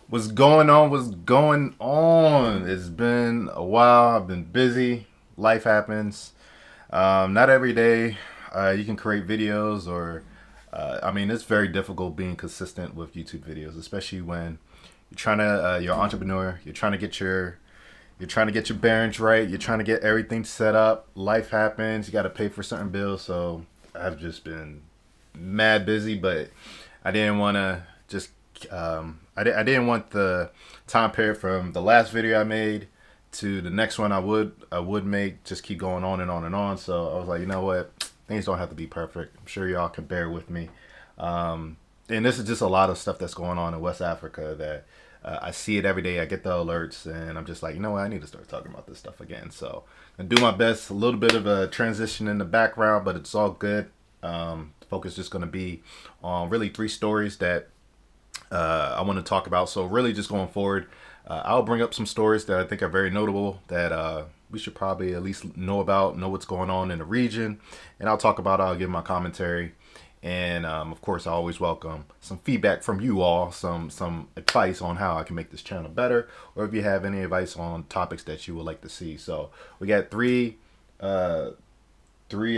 What's going on? What's going on? It's been a while. I've been busy. Life happens. Not every day you can create videos, or I mean, it's very difficult being consistent with YouTube videos, especially when you're an entrepreneur. You're trying to get your bearings right. You're trying to get everything set up. Life happens. You got to pay for certain bills. So I've just been mad busy, but I didn't want to just I didn't want the time period from the last video I made to the next one I would make just keep going on and on and on. So I was like, you know what, things don't have to be perfect. I'm sure y'all can bear with me. And this is just a lot of stuff that's going on in West Africa that I see it every day. I get the alerts, and I'm just like, you know what? I need to start talking about this stuff again. So I do my best. A little bit of a transition in the background, but it's all good. The focus is just going to be on really three stories that I want to talk about. So really, just going forward, I'll bring up some stories that I think are very notable that we should probably at least know about, know what's going on in the region, and I'll give my commentary. And of course, I always welcome some feedback from you all, some advice on how I can make this channel better, or if you have any advice on topics that you would like to see. So we got uh, three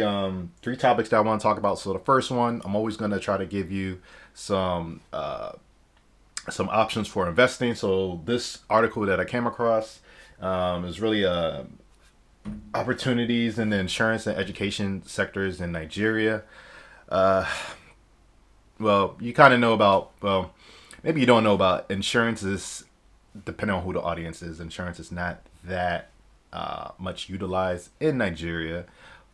topics that I want to talk about. So the first one, I'm always going to try to give you some some options for investing. So this article that I came across is really opportunities in the insurance and education sectors in Nigeria. Uh, well, you kind of know about, well, maybe you don't know about insurance is, depending on who the audience is, insurance is not that much utilized in Nigeria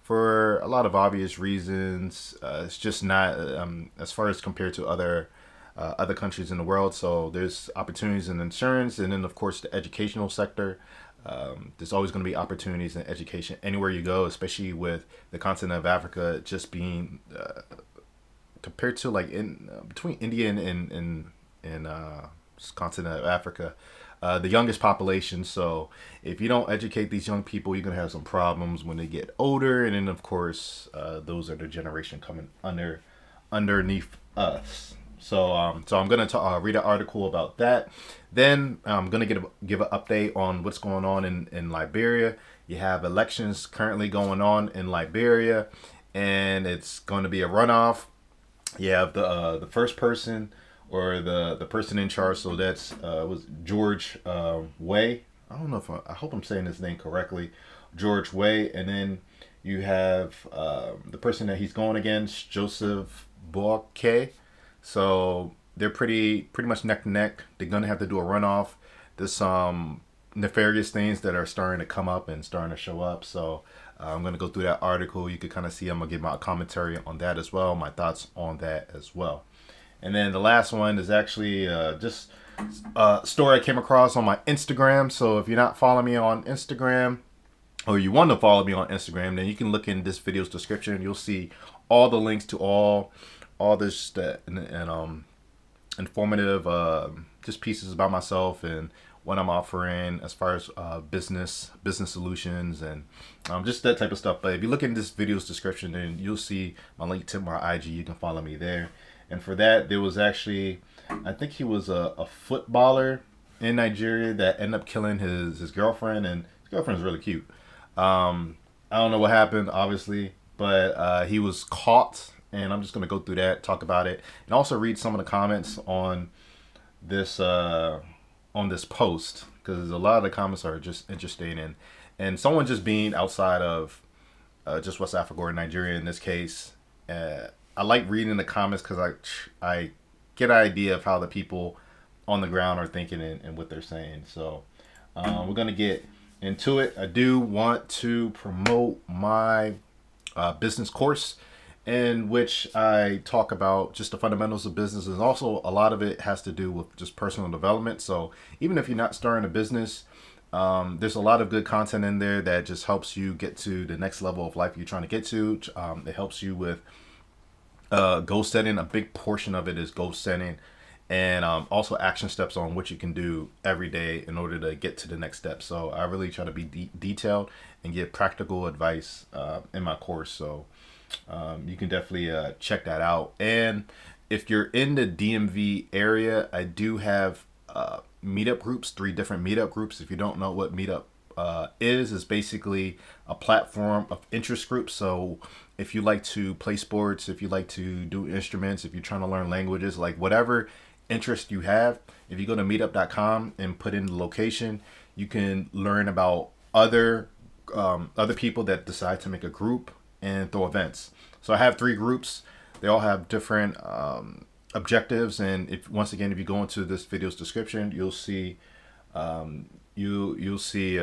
for a lot of obvious reasons. It's just not, as far as compared to other countries in the world. So there's opportunities in insurance, and then of course the educational sector. There's always going to be opportunities in education anywhere you go, especially with the continent of Africa just being compared to like in between India and this continent of Africa, the youngest population. So if you don't educate these young people, you're gonna have some problems when they get older, and then of course those are the generation coming underneath us. So I'm gonna read an article about that. Then I'm gonna give an update on what's going on in Liberia. You have elections currently going on in Liberia, and it's going to be a runoff. You have the first person, or the person in charge. So that's was George Way. I don't know if I hope I'm saying his name correctly, George Way. And then you have the person that he's going against, Joseph Boakai. So they're pretty much neck to neck. They're gonna have to do a runoff. There's some nefarious things that are starting to come up and starting to show up. So I'm gonna go through that article. You could kind of see I'm gonna give my commentary on that as well, my thoughts on that as well. And then the last one is actually just a story I came across on my Instagram. So if you're not following me on Instagram, or you want to follow me on Instagram, then you can look in this video's description. You'll see all the links to all this and informative just pieces about myself and what I'm offering as far as business solutions, and just that type of stuff. But if you look in this video's description, then you'll see my link to my IG. You can follow me there. And for that, there was actually, I think he was a footballer in Nigeria that ended up killing his girlfriend, and his girlfriend's really cute. I don't know what happened, obviously, but he was caught, and I'm just gonna go through that, talk about it, and also read some of the comments this on this post, because a lot of the comments are just interesting, and someone just being outside of just West Africa or Nigeria in this case. I like reading the comments because I get an idea of how the people on the ground are thinking, and what they're saying. So we're gonna get into it. I do want to promote my business course, in which I talk about just the fundamentals of business, and also a lot of it has to do with just personal development. So even if you're not starting a business, there's a lot of good content in there that just helps you get to the next level of life you're trying to get to. It helps you with goal setting. A big portion of it is goal setting, and also action steps on what you can do every day in order to get to the next step. So I really try to be detailed and give practical advice in my course. So you can definitely check that out. And if you're in the DMV area, I do have meetup groups, 3 different meetup groups. If you don't know what meetup is basically a platform of interest groups. So if you like to play sports, if you like to do instruments, if you're trying to learn languages, like whatever interest you have, if you go to meetup.com and put in the location, you can learn about other people that decide to make a group and throw events. So I have 3 groups. They all have different objectives, and if once again, if you go into this video's description, you'll see you'll see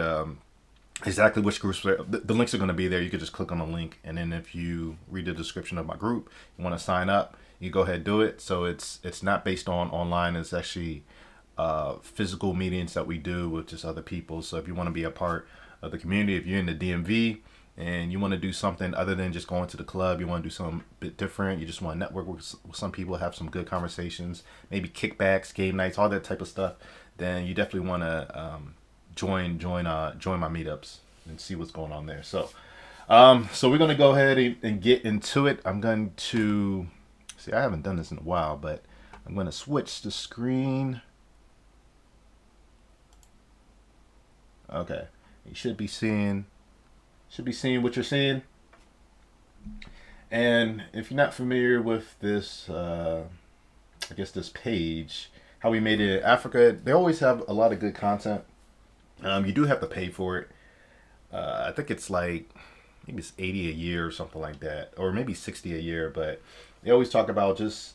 exactly which groups. The links are going to be there. You could just click on the link, and then if you read the description of my group, you want to sign up, you go ahead and do it. So it's not based on online. It's actually physical meetings that we do with just other people. So if you want to be a part of the community, if you're in the DMV and you want to do something other than just going to the club, you want to do something a bit different, you just want to network with some people, have some good conversations, maybe kickbacks, game nights, all that type of stuff, then you definitely want to join my meetups and see what's going on there. So so we're going to go ahead and get into it. I'm going to see, I haven't done this in a while, but I'm going to switch the screen. Okay, you should be seeing what you're seeing. And if you're not familiar with this I guess this page, how we made it in Africa, they always have a lot of good content. You do have to pay for it. I think it's like maybe it's 80 a year or something like that, or maybe 60 a year. But they always talk about just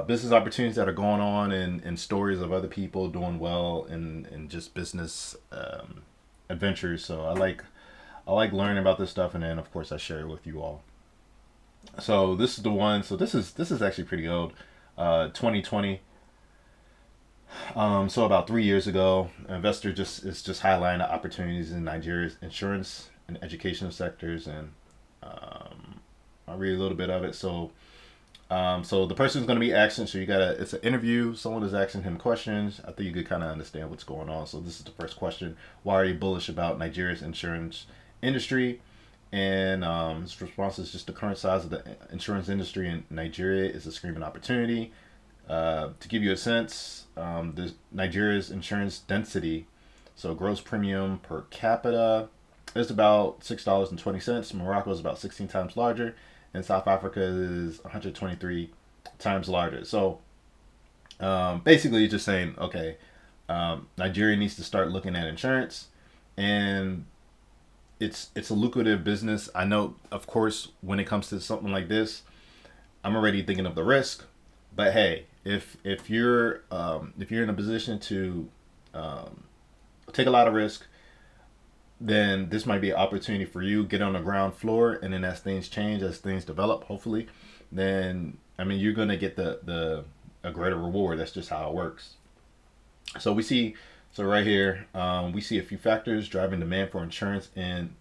business opportunities that are going on, and stories of other people doing well in just business adventures. So I like learning about this stuff, and then of course I share it with you all. So this is the one. So this is actually pretty old, 2020. So about 3 years ago, an investor is just highlighting the opportunities in Nigeria's insurance and educational sectors, and I'll read a little bit of it. So so the person's going to be asking. So it's an interview. Someone is asking him questions. I think you could kind of understand what's going on. So this is the first question: why are you bullish about Nigeria's insurance industry? And his response is just the current size of the insurance industry in Nigeria is a screaming opportunity. To give you a sense, Nigeria's insurance density, so gross premium per capita, is about $6.20. Morocco is about 16 times larger, and South Africa is 123 times larger. So basically, just saying, okay, Nigeria needs to start looking at insurance, and it's a lucrative business. I know, of course, when it comes to something like this, I'm already thinking of the risk. But hey, if you're in a position to take a lot of risk, then this might be an opportunity for you. Get on the ground floor, and then as things change, as things develop, hopefully, then I mean you're gonna get a greater reward. That's just how it works. So right here, we see a few factors driving demand for insurance in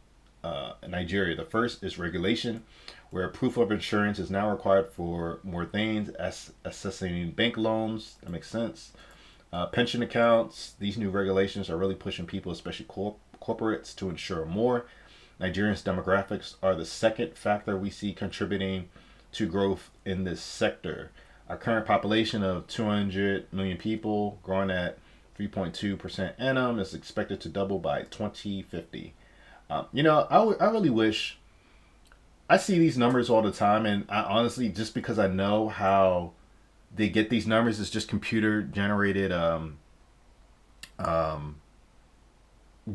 Nigeria. The first is regulation, where proof of insurance is now required for more things, as assessing bank loans. That makes sense. Pension accounts. These new regulations are really pushing people, especially corporates, to insure more. Nigerians' demographics are the second factor we see contributing to growth in this sector. Our current population of 200 million people, growing at 3.2% annum, is expected to double by 2050. I really wish. I see these numbers all the time, and I honestly, just because I know how they get these numbers, is just computer generated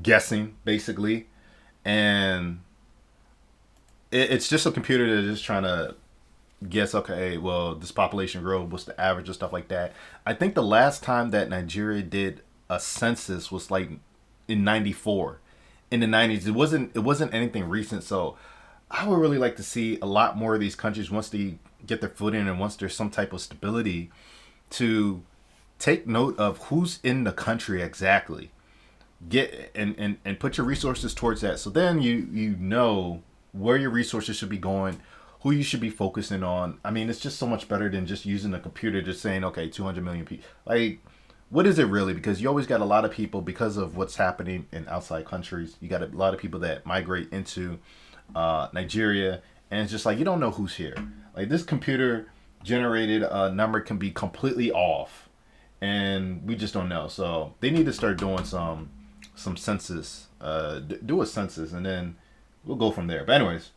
guessing, basically, and it's just a computer that's just trying to guess. Okay, well, this population growth, what's the average, and stuff like that. I think the last time that Nigeria did a census was like in '94. In the '90s, it wasn't anything recent. So I would really like to see a lot more of these countries, once they get their foot in and once there's some type of stability, to take note of who's in the country exactly. Get and put your resources towards that. So then you know where your resources should be going, who you should be focusing on. I mean, it's just so much better than just using a computer, just saying, okay, 200 million people. Like, what is it really? Because you always got a lot of people, because of what's happening in outside countries, you got a lot of people that migrate into Nigeria, and it's just like you don't know who's here. Like, this computer generated number can be completely off, and we just don't know. So they need to start doing some census, do a census, and then we'll go from there. But anyways,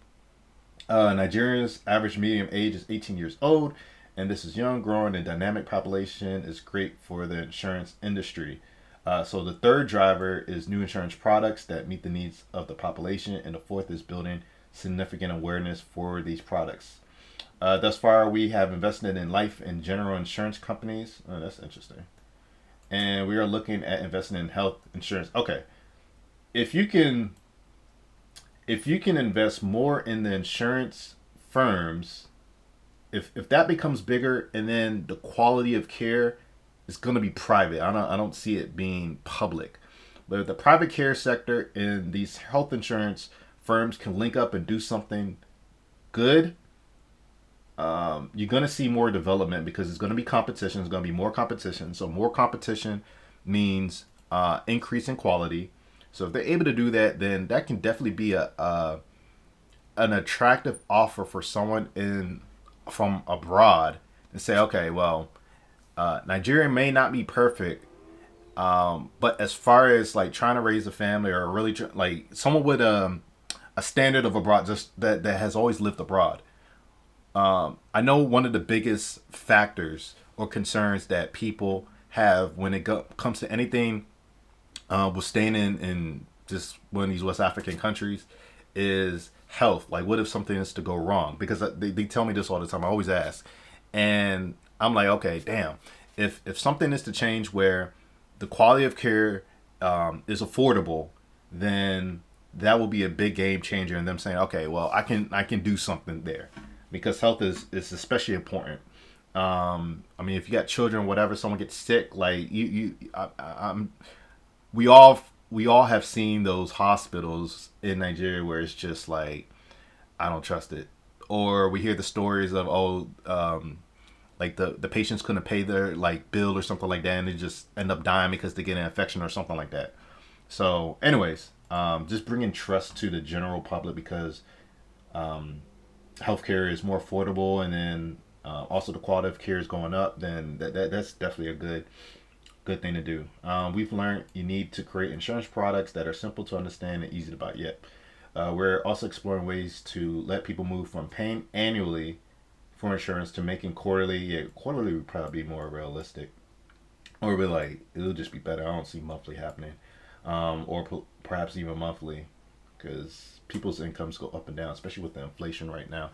Nigeria's average median age is 18 years old, and this is young, growing, and dynamic population is great for the insurance industry. So the third driver is new insurance products that meet the needs of the population, and the fourth is building significant awareness for these products. Thus far, we have invested in life and general insurance companies. Oh, that's interesting. And we are looking at investing in health insurance. Okay, if you can, if you can invest more in the insurance firms, if that becomes bigger, and then the quality of care is going to be private. I don't see it being public. But if the private care sector and these health insurance firms can link up and do something good, you're going to see more development because it's going to be competition. There's going to be more competition. So more competition means increase in quality. So if they're able to do that, then that can definitely be a an attractive offer for someone in from abroad and say, okay, well, Nigeria may not be perfect, but as far as like trying to raise a family or really like someone with a standard of abroad, just that has always lived abroad. I know one of the biggest factors or concerns that people have when it comes to anything with staying in just one of these West African countries is health. Like, what if something is to go wrong? Because they tell me this all the time. I always ask, and I'm like, okay, damn. If something is to change where the quality of care is affordable, then that will be a big game changer in them saying, okay, well, I can do something there, because health is especially important. I mean, if you got children, whatever, someone gets sick, like I'm we all have seen those hospitals in Nigeria where it's just like I don't trust it, or we hear the stories of like the patients couldn't pay their like bill or something like that, and they just end up dying because they get an infection or something like that. So, anyways, just bringing trust to the general public because healthcare is more affordable, and then also the quality of care is going up. Then that's definitely a good thing to do. We've learned you need to create insurance products that are simple to understand and easy to buy. Yet, we're also exploring ways to let people move from paying annually for insurance to making quarterly. Yeah, quarterly would probably be more realistic, or be like it'll just be better. I don't see monthly happening, or perhaps even monthly, because people's incomes go up and down, especially with the inflation right now.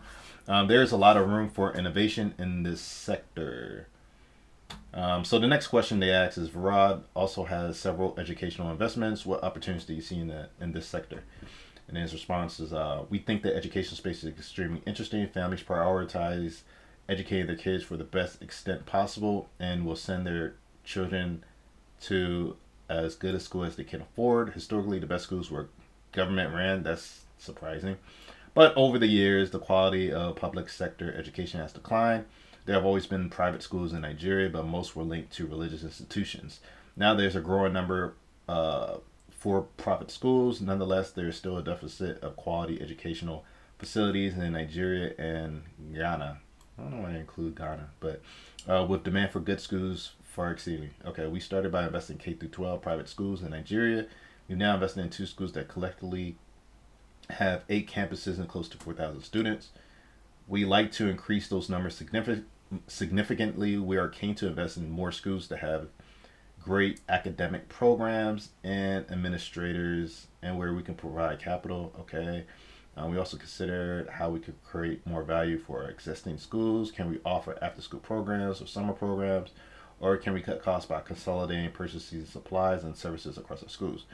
There's a lot of room for innovation in this sector. So the next question they ask is, Varad also has several educational investments. What opportunities do you see in this sector? And his response is, we think the education space is extremely interesting. Families prioritize educating their kids for the best extent possible and will send their children to as good a school as they can afford. Historically, the best schools were government ran. That's surprising. But over the years, the quality of public sector education has declined. There have always been private schools in Nigeria, but most were linked to religious institutions. Now there's a growing number for profit schools. Nonetheless, there is still a deficit of quality educational facilities in Nigeria and Ghana. I don't know why I include Ghana, but with demand for good schools far exceeding. Okay, we started by investing K through 12 private schools in Nigeria. We've now invested in two schools that collectively have 8 campuses and close to 4,000 students. We like to increase those numbers significantly. We are keen to invest in more schools that have great academic programs and administrators, and where we can provide capital. Okay. We also consider how we could create more value for our existing schools. Can we offer after school programs or summer programs? Or can we cut costs by consolidating purchasing supplies and services across our schools?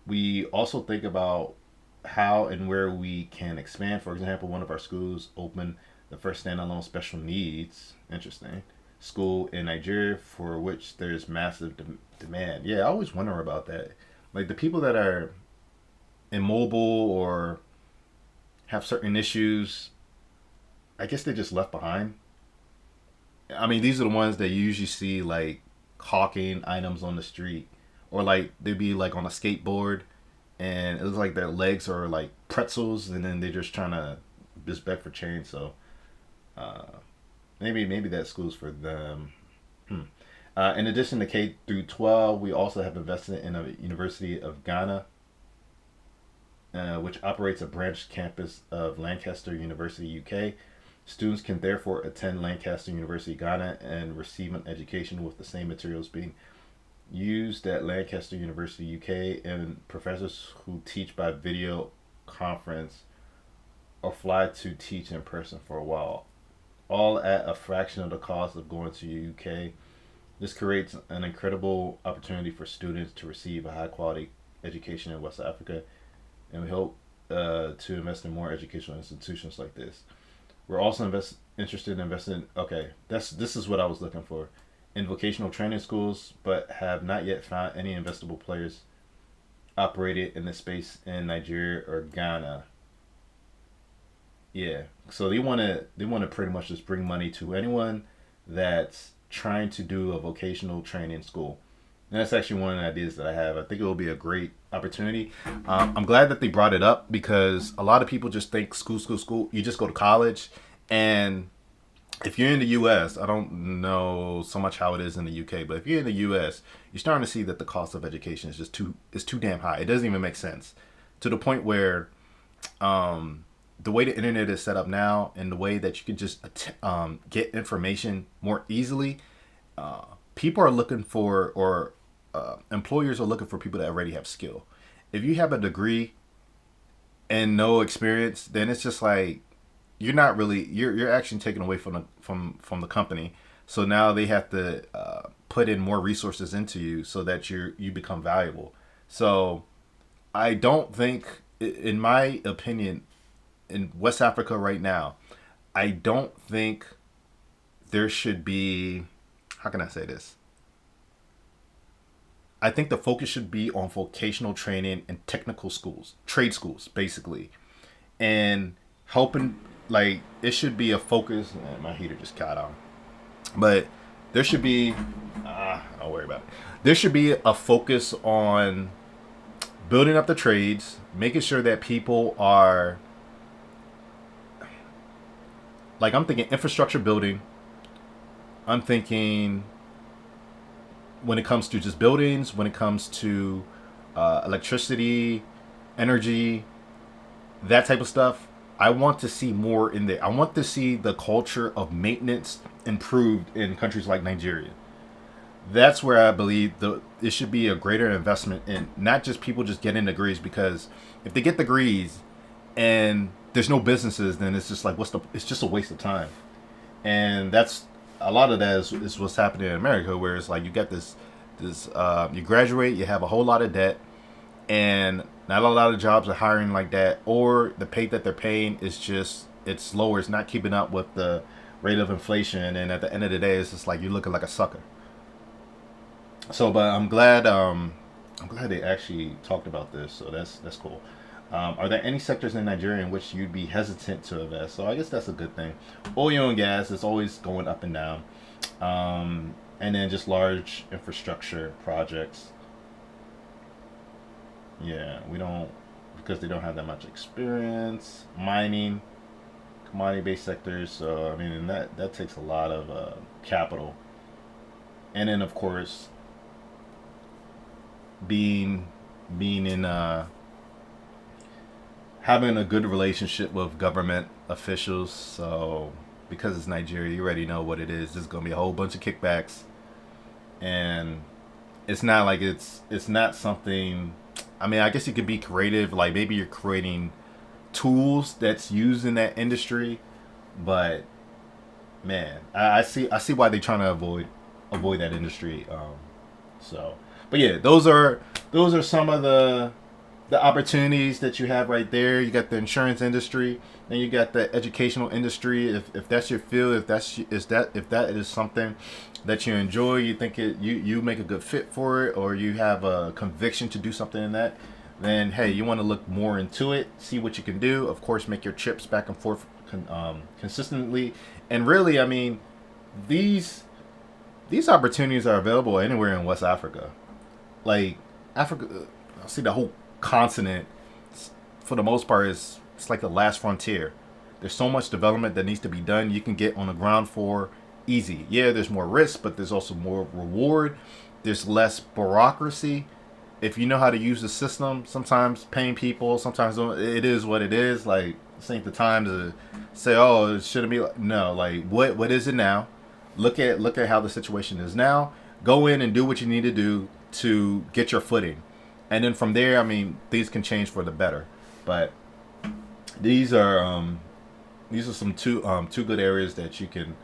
We also think about how and where we can expand. For example, one of our schools opened the first standalone special needs, interesting, school in Nigeria, for which there's massive demand. Yeah, I always wonder about that. Like the people that are immobile or have certain issues, I guess they're just left behind. I mean, these are the ones that you usually see like hawking items on the street, or like they'd be like on a skateboard, and it looks like their legs are like pretzels, and then they're just trying to just beg for change. So uh, maybe that school's for them. Hmm. In addition to K through 12, we also have invested in a University of Ghana, which operates a branch campus of Lancaster University, UK. Students can therefore attend Lancaster University, Ghana, and receive an education with the same materials being used at Lancaster University, UK, and professors who teach by video conference or fly to teach in person for a while, all at a fraction of the cost of going to UK. This creates an incredible opportunity for students to receive a high quality education in West Africa, and we hope to invest in more educational institutions like this. We're also interested in investing. Okay, this is what I was looking for, in vocational training schools, but have not yet found any investable players operated in this space in Nigeria or Ghana. Yeah, so they want to pretty much just bring money to anyone that's trying to do a vocational training school. And that's actually one of the ideas that I have. I think it will be a great opportunity. I'm glad that they brought it up because a lot of people just think school, school, school. You just go to college, and if you're in the U.S., I don't know so much how it is in the U.K., but if you're in the U.S., you're starting to see that the cost of education is just too damn high. It doesn't even make sense to the point where the way the internet is set up now and the way that you can just get information more easily, people are looking for, or employers are looking for people that already have skill. If you have a degree and no experience, then it's just like you're not really you're actually taken away from the company. So now they have to put in more resources into you so that you become valuable. So I don't think, in my opinion, in West Africa right now, I don't think there should be, how can I say this? I think the focus should be on vocational training and technical schools, trade schools, basically, and helping. Like, it should be a focus. My heater just caught on, but there should be. Don't worry about it. There should be a focus on building up the trades, making sure that people are, like, I'm thinking infrastructure building. I'm thinking when it comes to just buildings, when it comes to electricity, energy, that type of stuff. I want to see more in there. I want to see the culture of maintenance improved in countries like Nigeria. That's where I believe it should be a greater investment in, not just people just getting degrees, because if they get degrees and there's no businesses, then it's just like, it's just a waste of time. And that's a lot of that is what's happening in America, where it's like you get this you graduate, you have a whole lot of debt, and not a lot of jobs are hiring like that, or the pay that they're paying is just, it's lower. It's not keeping up with the rate of inflation, and at the end of the day, it's just like you're looking like a sucker. So, but I'm glad they actually talked about this. So that's cool. Are there any sectors in Nigeria in which you'd be hesitant to invest? So I guess that's a good thing. Oil and gas is always going up and down, and then just large infrastructure projects. Yeah, we don't, because they don't have that much experience. Mining, commodity-based sectors. So I mean, and that takes a lot of capital, and then of course, being in having a good relationship with government officials. So because it's Nigeria, you already know what it is. There's gonna be a whole bunch of kickbacks, and it's not like it's not something. I mean, I guess you could be creative. Like, maybe you're creating tools that's used in that industry, but man, I see why they're trying to avoid that industry. So, but yeah, those are some of the opportunities that you have right there. You got the insurance industry, then you got the educational industry. If that's your field, if that is something that you enjoy, you think you make a good fit for it, or you have a conviction to do something in that, then hey, you want to look more into it, see what you can do. Of course, make your trips back and forth consistently. And really, I mean, these opportunities are available anywhere in West Africa. Like, Africa, I see the whole continent, for the most part, it's like the last frontier. There's so much development that needs to be done. You can get on the ground floor easy. Yeah, there's more risk, but there's also more reward. There's less bureaucracy. If you know how to use the system, sometimes paying people, sometimes it is what it is. Like, this ain't the time to say, oh, it shouldn't be. No, like, what is it now? Look at how the situation is now. Go in and do what you need to do to get your footing, and then from there, I mean, things can change for the better. But these are some two good areas that you can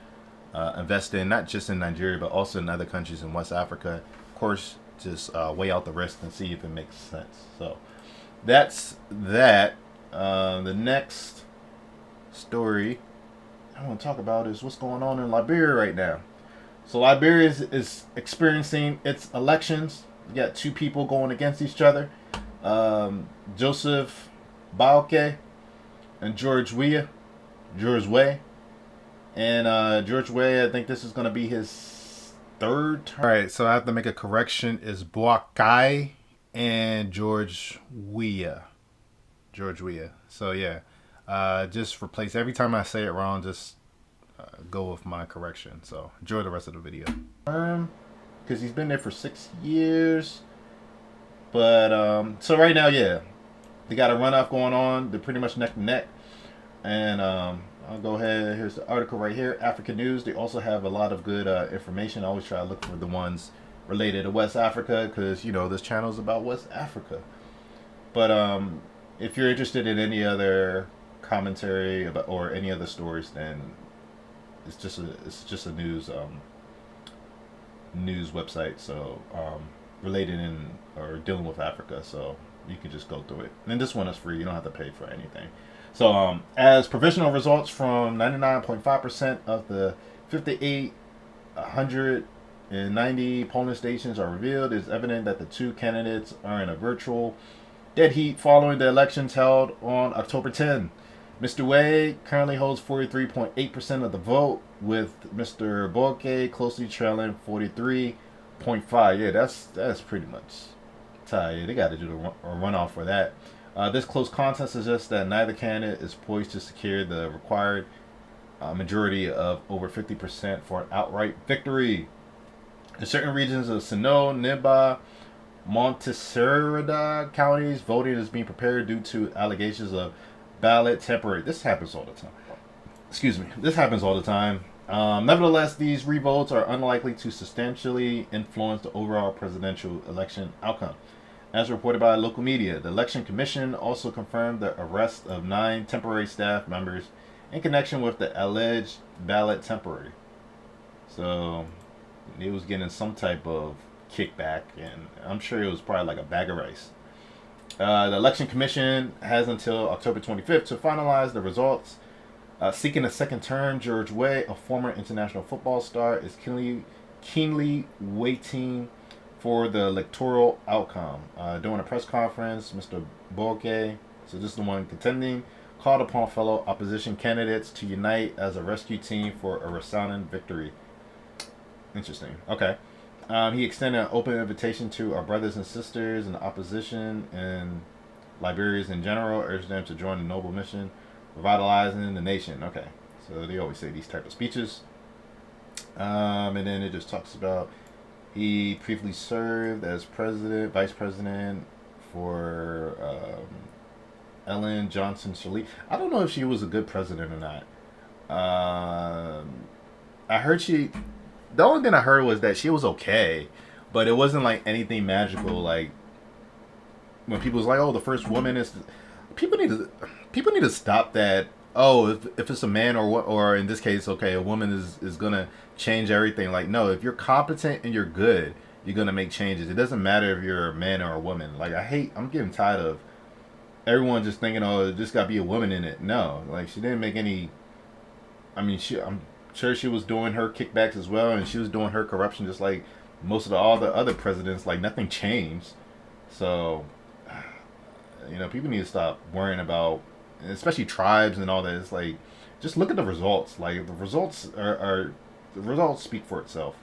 invest in, not just in Nigeria, but also in other countries in West Africa. Of course, just weigh out the risk and see if it makes sense. So that's that. The next story I want to talk about is what's going on in Liberia right now. So Liberia is experiencing its elections. You got two people going against each other. Joseph Boakai and George Weah. And George Weah, I think this is going to be his third term. All right, so I have to make a correction. It's Boakai and George Weah. So yeah, just replace every time I say it wrong. Just go with my correction. So enjoy the rest of the video. Because he's been there for 6 years. But so right now, yeah, they got a runoff going on. They're pretty much neck to neck. And I'll go ahead. Here's the article right here. African News. They also have a lot of good information. I always try to look for the ones related to West Africa because, you know, this channel is about West Africa. But if you're interested in any other commentary about or any other stories, then it's just a news website. So related in or dealing with Africa. So you can just go through it. And this one is free. You don't have to pay for anything. So, as provisional results from 99.5% of the 5,890 polling stations are revealed, it's evident that the two candidates are in a virtual dead heat following the elections held on October 10. Mr. Weah currently holds 43.8% of the vote, with Mr. Boakai closely trailing 43.5%. Yeah, that's pretty much tight. They got to do a runoff for that. This close contest suggests that neither candidate is poised to secure the required majority of over 50% for an outright victory. In certain regions of Sino, Niba, Montserrat counties, voting is being prepared due to allegations of ballot tampering. This happens all the time. Nevertheless, these revotes are unlikely to substantially influence the overall presidential election outcome. As reported by local media, the Election Commission also confirmed the arrest of 9 temporary staff members in connection with the alleged ballot tampering. So, it was getting some type of kickback, and I'm sure it was probably like a bag of rice. The Election Commission has until October 25th to finalize the results. Seeking a second term, George Weah, a former international football star, is keenly waiting for the electoral outcome. During a press conference, Mr. Boakai, so this is the one contending, called upon fellow opposition candidates to unite as a rescue team for a resounding victory. Interesting. Okay. He extended an open invitation to our brothers and sisters in the opposition and Liberians in general, urged them to join the noble mission, revitalizing the nation. Okay. So they always say these type of speeches. And then it just talks about he briefly served as vice president for Ellen Johnson Sirleaf. I don't know if she was a good president or not. I heard the only thing I heard was that she was okay, but it wasn't like anything magical. Like when people was like, "Oh, the first woman is," people need to stop that. Oh, if it's a man or in this case, okay, a woman is gonna change everything. Like, no, if you're competent and you're good, you're gonna make changes. It doesn't matter if you're a man or a woman. Like, I'm getting tired of everyone just thinking, oh, there's gotta be a woman in it. No, like she didn't make any. I mean, I'm sure she was doing her kickbacks as well, and she was doing her corruption just like most of all the other presidents. Like nothing changed. So, people need to stop worrying about, especially tribes and all that. It's like, just look at the results. Like the results the results speak for itself.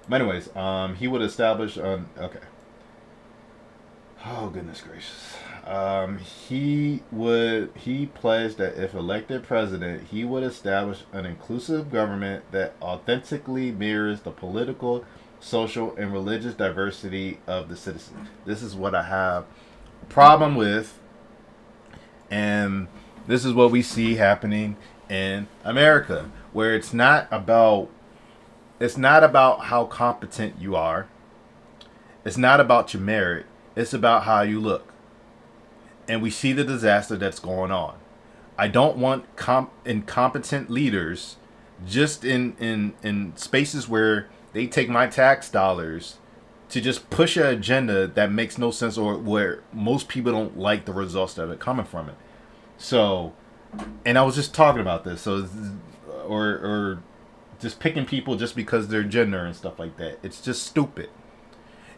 But anyways, he would establish okay. Oh goodness gracious. He pledged that if elected president, he would establish an inclusive government that authentically mirrors the political, social, and religious diversity of the citizens. This is what I have a problem with, and this is what we see happening in America, where it's not about how competent you are. It's not about your merit. It's about how you look. And we see the disaster that's going on. I don't want incompetent leaders just in spaces where they take my tax dollars to just push an agenda that makes no sense, or where most people don't like the results that are coming from it. So, and I was just talking about this. So, or just picking people just because they're gender and stuff like that. It's just stupid.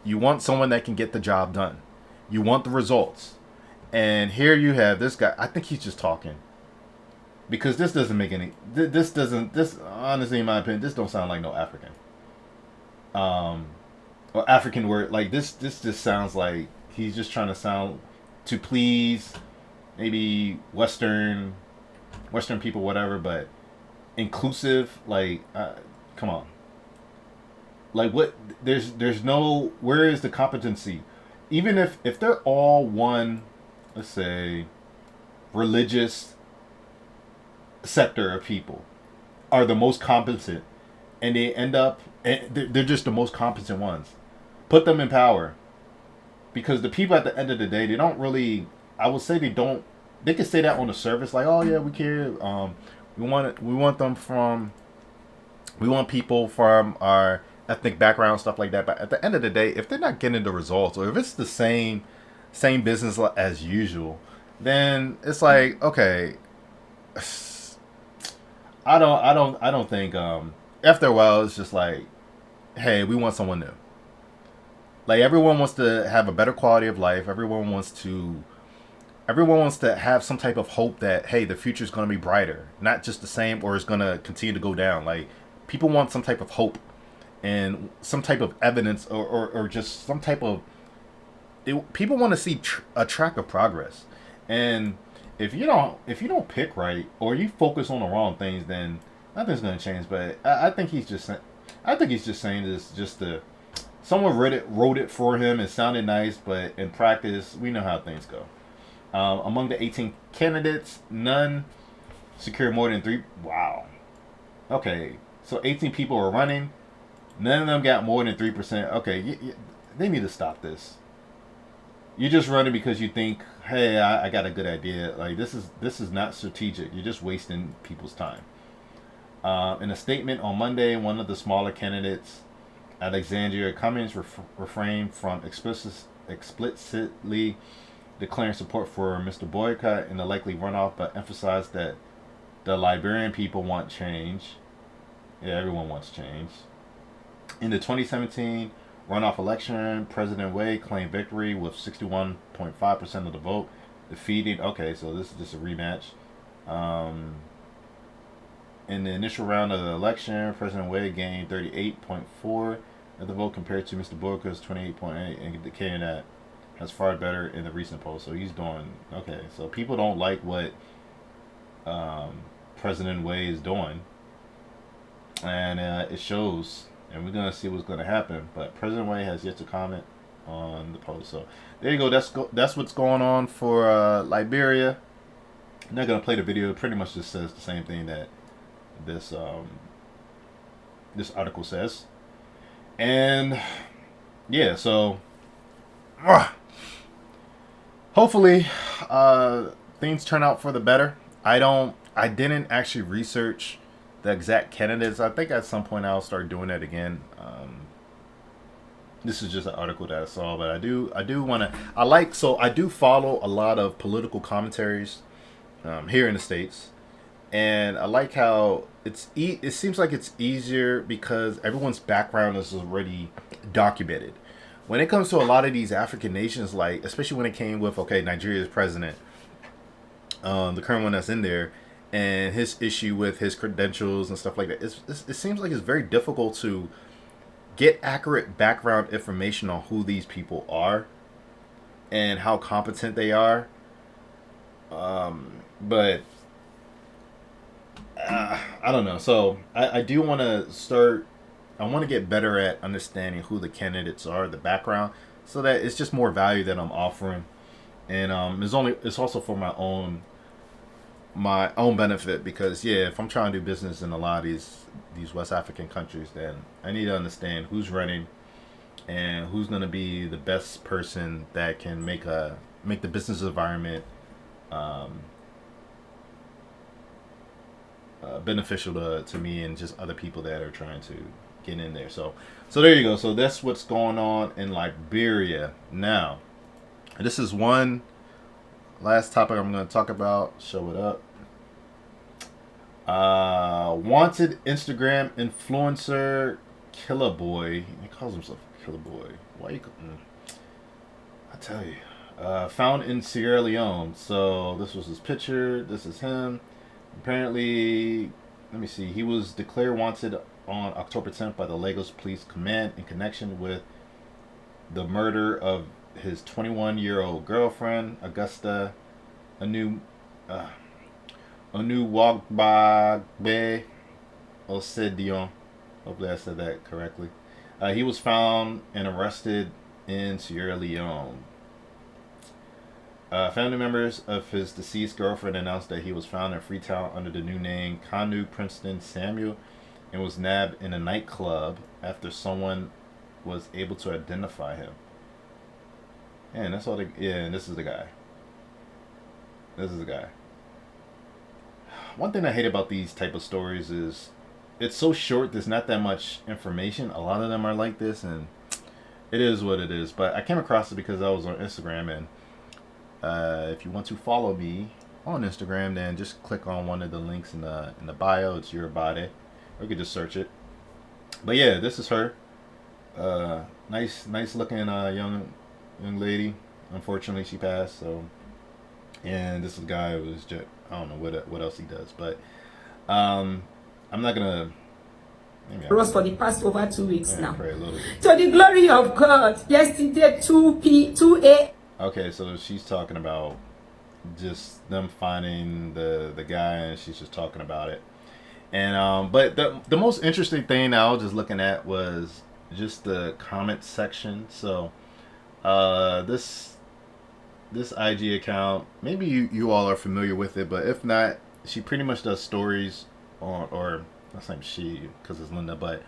You want someone that can get the job done. You want the results. And here you have this guy. I think he's just talking. Because this doesn't make any... This, honestly, in my opinion, this don't sound like no African. Or African word. Like, this just sounds like he's just trying to sound... To please maybe Western people, whatever. But inclusive, like, come on. Like, what? There's no... Where is the competency? Even if they're all one, let's say, religious sector of people are the most competent, and they end up... They're just the most competent ones. Put them in power. Because the people at the end of the day, they don't really... I would say they don't... They can say that on the surface, like, oh yeah, we care. We want them from... We want people from our ethnic background, stuff like that. But at the end of the day, if they're not getting the results, or if it's the same business as usual, then it's like, okay, I don't think after a while it's just like, hey, we want someone new. Like, everyone wants to have a better quality of life. Everyone wants to have some type of hope that, hey, the future is going to be brighter, not just the same, or it's going to continue to go down. Like, people want some type of hope and some type of evidence, or just some type of... people want to see a track of progress. And if you don't pick right, or you focus on the wrong things, then nothing's going to change. But I think he's just saying this just to... Someone wrote it for him. It sounded nice, but in practice, we know how things go. Among the 18 candidates, none secured more than 3... Wow. Okay, so 18 people are running. None of them got more than 3%. Okay, they need to stop this. You're just running because you think, hey, I got a good idea. Like, this is not strategic. You're just wasting people's time. In a statement on Monday, one of the smaller candidates, Alexandria Cummings, refrained from explicitly declaring support for Mr. Boycott in the likely runoff, but emphasized that the Liberian people want change. Yeah, everyone wants change. In the 2017 runoff election, President Wade claimed victory with 61.5% of the vote, defeating... Okay, so this is just a rematch. In the initial round of the election, President Wade gained 38.4% of the vote compared to Mr. Boycott's 28.8%, indicating that has fared better in the recent poll. So he's doing okay. So people don't like what President Wade is doing, and it shows. And we're gonna see what's gonna happen. But President Wade has yet to comment on the poll. So there you go. That's what's going on for Liberia. I'm not gonna play the video. It pretty much just says the same thing that this article says. And yeah, so hopefully things turn out for the better. I didn't actually research the exact candidates. I think at some point I'll start doing that again. This is just an article that I saw, but I do want to... I do follow a lot of political commentaries here in the States, and I like how it seems like it's easier because everyone's background is already documented. When it comes to a lot of these African nations, like especially when it came with Nigeria's president, the current one that's in there, and his issue with his credentials and stuff like that, it seems like it's very difficult to get accurate background information on who these people are. and how competent they are. But I don't know. So I do want to start. I want to get better at understanding who the candidates are, the background, so that it's just more value that I'm offering, and it's also for my own benefit, because yeah, if I'm trying to do business in a lot of these West African countries, then I need to understand who's running and who's going to be the best person that can make the business environment um, beneficial to me and just other people that are trying to get in there. So there you go. So that's what's going on in Liberia now. This is one last topic I'm going to talk about. Show it up. Wanted Instagram influencer KillaBoi. He calls himself KillaBoi. Why you? I tell you. Found in Sierra Leone. So this was his picture. This is him. Apparently, let me see. He was declared wanted on October 10th by the Lagos Police Command in connection with the murder of his 21-year-old girlfriend, Augusta Anu Wagbagbe Osedion. Hopefully I said that correctly. He was found and arrested in Sierra Leone. Family members of his deceased girlfriend announced that he was found in Freetown under the new name Kanu Princeton Samuel and was nabbed in a nightclub after someone was able to identify him. And that's all. And this is the guy. This is the guy. One thing I hate about these type of stories is it's so short. There's not that much information. A lot of them are like this, and it is what it is. But I came across it because I was on Instagram, and if you want to follow me on Instagram, then just click on one of the links in the bio. It's YORUBADE, or you could just search it. But yeah, this is her. Nice looking young lady. Unfortunately, she passed. So, and this is a guy who was just, I don't know what else he does, but I'm not gonna. For the past over 2 weeks now. To the glory of God. Yesterday 2 a. Okay, so she's talking about just them finding the guy, and she's just talking about it. And but the most interesting thing I was just looking at was just the comment section. So this IG account, maybe you all are familiar with it, but if not, she pretty much does stories on, or that's not she because it's Linda, but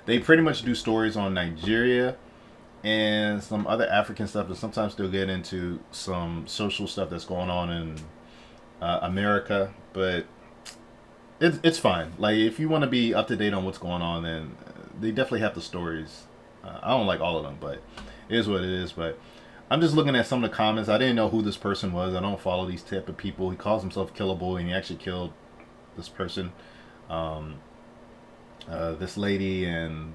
they pretty much do stories on Nigeria and some other African stuff, and sometimes they'll get into some social stuff that's going on in America. But it's fine. Like, if you want to be up to date on what's going on, then they definitely have the stories. I don't like all of them, but it is what it is. But I'm just looking at some of the comments. I didn't know who this person was. I don't follow these type of people. He calls himself KillaBoi, and he actually killed this person, this lady, and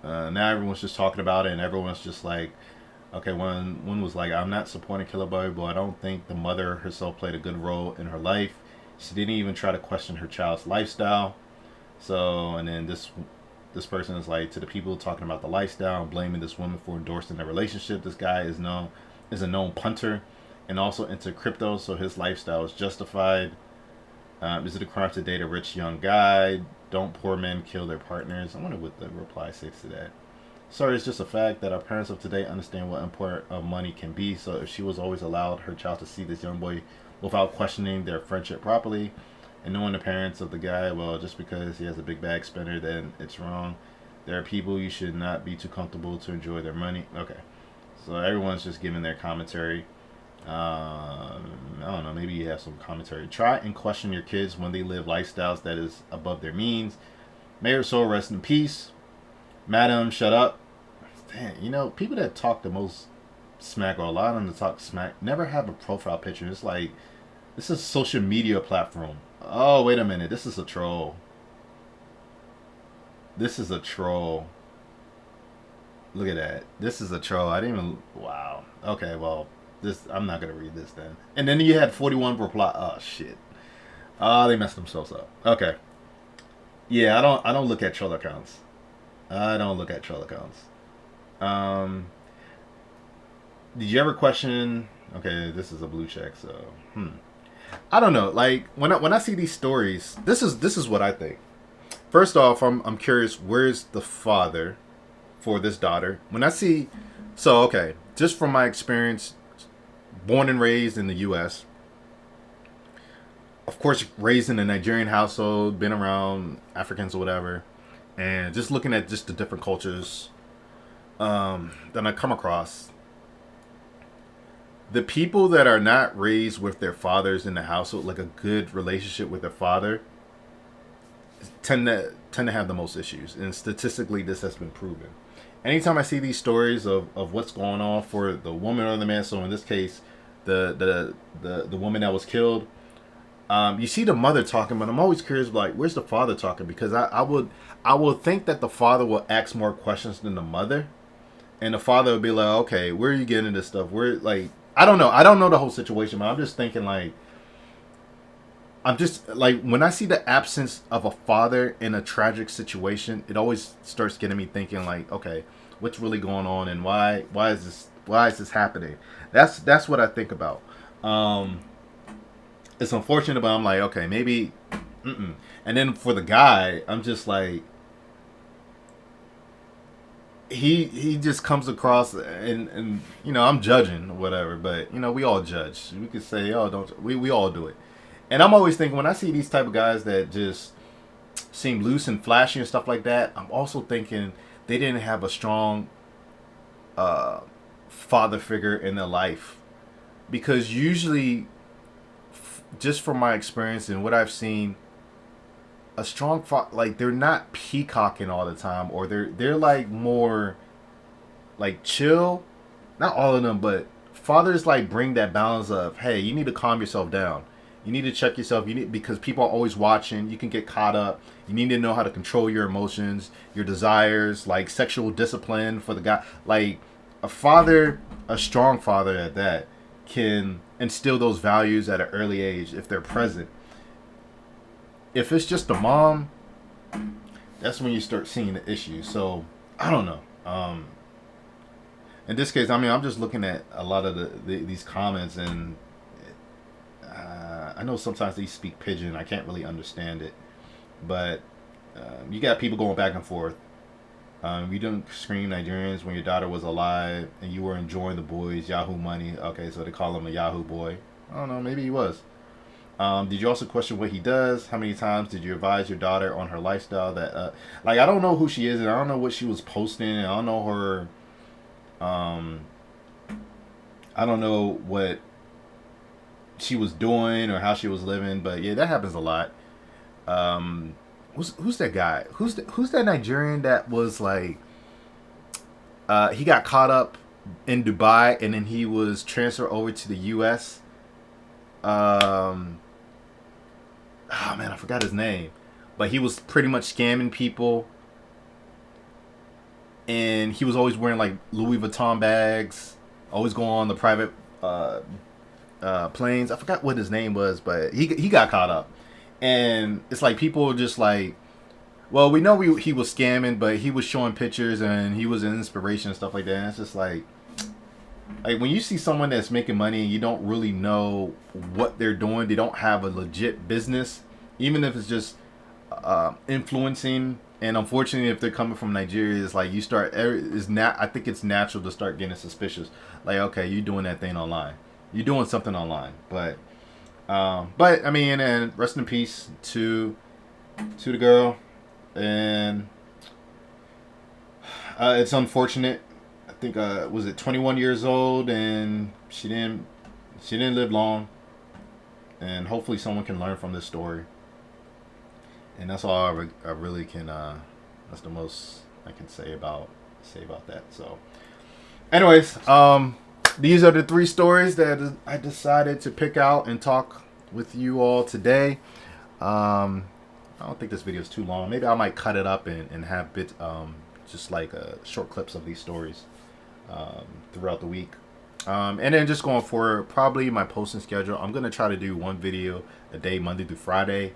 now everyone's just talking about it, and everyone's just like, okay, one was like, I'm not supporting KillaBoi, but I don't think the mother herself played a good role in her life. She didn't even try to question her child's lifestyle. So, and then this person is like, to the people talking about the lifestyle and blaming this woman for endorsing the relationship. This guy is a known punter and also into crypto, so his lifestyle is justified. Is it a crime to date a rich young guy? Don't poor men kill their partners? I wonder what the reply says to that. Sorry, it's just a fact that our parents of today understand what import of money can be. So if she was always allowed her child to see this young boy without questioning their friendship properly, and knowing the parents of the guy, well, just because he has a big bag spender, then it's wrong. There are people you should not be too comfortable to enjoy their money. Okay, so everyone's just giving their commentary. I don't know, maybe you have some commentary. Try and question your kids when they live lifestyles that is above their means. May her soul rest in peace. Madam, shut up. Damn, people that talk the most smack, or a lot of them that talk smack, never have a profile picture. It's like, this is a social media platform. Oh, wait a minute, this is a troll. This is a troll. Look at that. This is a troll. I didn't even, wow. Okay, well, I'm not gonna read this then. And then you had 41 reply. Oh shit. They messed themselves up. Okay. Yeah, I don't look at troll accounts. I don't look at troll accounts. did you ever question? Okay, this is a blue check, so I don't know. Like when I see these stories, this is what I think. First off, I'm curious. Where's the father for this daughter? When I see, so okay, just from my experience, born and raised in the U.S. Of course, raised in a Nigerian household, been around Africans or whatever, and just looking at just the different cultures that I come across. The people that are not raised with their fathers in the household, like a good relationship with their father, tend to have the most issues, and statistically, this has been proven. Anytime I see these stories of what's going on for the woman or the man, so in this case, the woman that was killed, you see the mother talking, but I'm always curious, like, where's the father talking? Because I would think that the father will ask more questions than the mother, and the father would be like, okay, where are you getting this stuff? Where, like, I don't know the whole situation, but I'm just thinking, like, when I see the absence of a father in a tragic situation, it always starts getting me thinking, like, okay, what's really going on, and why is this happening? That's what I think about. It's unfortunate, but I'm like, okay, maybe. And then for the guy, I'm just like, he just comes across, and I'm judging or whatever, but we all judge. We could say, oh, don't we all do it. And I'm always thinking, when I see these type of guys that just seem loose and flashy and stuff like that, I'm also thinking they didn't have a strong father figure in their life. Because usually, just from my experience and what I've seen, a strong like, they're not peacocking all the time, or they're like more like chill. Not all of them, but fathers like bring that balance of, hey, you need to calm yourself down. You need to check yourself. Because people are always watching. You can get caught up. You need to know how to control your emotions, your desires, like sexual discipline for the guy. Like a strong father at that, can instill those values at an early age if they're present. If it's just the mom, that's when you start seeing the issues. So I don't know. In this case, I mean, I'm just looking at a lot of these comments, and I know sometimes they speak pidgin. I can't really understand it, but you got people going back and forth. You didn't scream Nigerians when your daughter was alive and you were enjoying the boys Yahoo money. Okay, so they call him a Yahoo boy. I don't know, maybe he was. Did you also question what he does? How many times did you advise your daughter on her lifestyle? That like, I don't know who she is, and I don't know what she was posting, and I don't know her. I don't know what she was doing or how she was living, but yeah, that happens a lot. Who's that guy? Who's that Nigerian that was like, he got caught up in Dubai and then he was transferred over to the U.S. Oh man, I forgot his name, but he was pretty much scamming people, and he was always wearing like Louis Vuitton bags, always going on the private planes. I forgot what his name was, but he got caught up. And it's like, people just like, well, we know he was scamming, but he was showing pictures and he was an inspiration and stuff like that. And it's just like when you see someone that's making money and you don't really know what they're doing, they don't have a legit business, even if it's just influencing. And unfortunately, if they're coming from Nigeria, it's like I think it's natural to start getting suspicious. Like, okay, you're doing that thing online. You're doing something online, but I mean, and rest in peace to the girl, and it's unfortunate. I think was it 21 years old, and she didn't live long, and hopefully someone can learn from this story. And that's all I really can. That's the most I can say about that. So, anyways, these are the 3 stories that I decided to pick out and talk with you all today. I don't think this video is too long. Maybe I might cut it up and have just like short clips of these stories throughout the week. And then just going forward, probably my posting schedule, I'm going to try to do 1 video a day, Monday through Friday.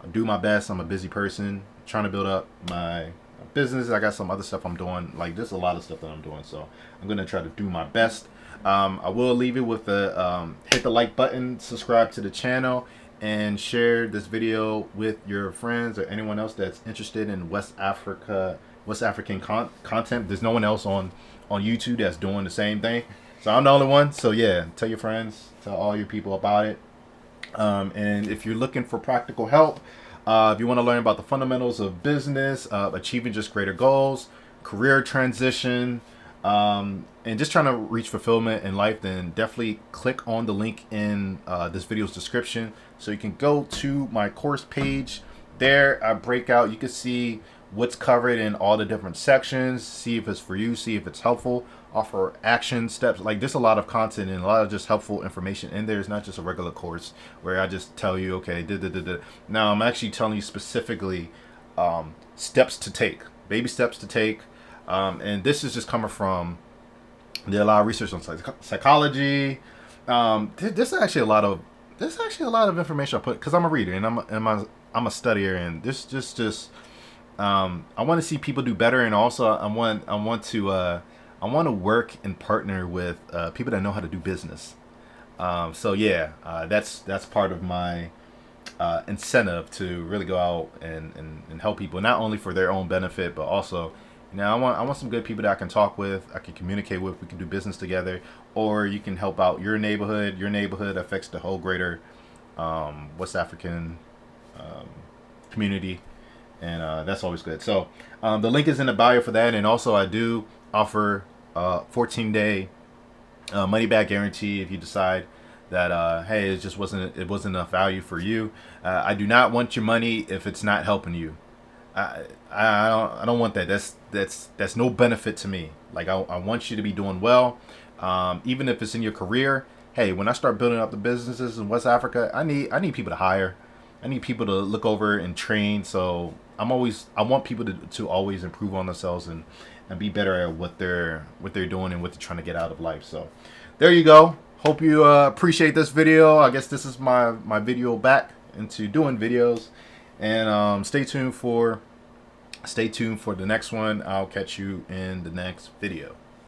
I'll do my best. I'm a busy person, trying to build up my business. I got some other stuff I'm doing. Like, there's a lot of stuff that I'm doing, so I'm going to try to do my best. I will leave it with a hit the like button, subscribe to the channel, and share this video with your friends or anyone else that's interested in West African content. There's no one else on YouTube that's doing the same thing, so I'm the only one. So yeah, tell your friends, tell all your people about it. And if you're looking for practical help, if you want to learn about the fundamentals of business, achieving just greater goals, career transition, and just trying to reach fulfillment in life, then definitely click on the link in this video's description so you can go to my course page. There I break out, you can see what's covered in all the different sections, see if it's for you, see if it's helpful, offer action steps. Like, there's a lot of content and a lot of just helpful information in there. It's not just a regular course where I just tell you, okay, now I'm actually telling you specifically steps to take, baby steps to take. And this is just coming from, did a lot of research on psychology. There's actually a lot of information I put, because I'm a reader and I'm a studier, and this just I want to see people do better, and also I want to work and partner with people that know how to do business. So yeah, that's part of my incentive to really go out and help people, not only for their own benefit, but also, you know, I want some good people that I can talk with, I can communicate with, we can do business together, or you can help out your neighborhood. Your neighborhood affects the whole greater West African community, and that's always good. So the link is in the bio for that, and also I do offer 14-day money back guarantee if you decide that hey, it wasn't enough value for you. I do not want your money if it's not helping you. I don't want that. That's no benefit to me. Like, I want you to be doing well, even if it's in your career. Hey, when I start building up the businesses in West Africa, I need people to hire. I need people to look over and train. So I want people to always improve on themselves and be better at what they're doing and what they're trying to get out of life. So there you go. Hope you appreciate this video. I guess this is my video back into doing videos, and stay tuned for the next one. I'll catch you in the next video.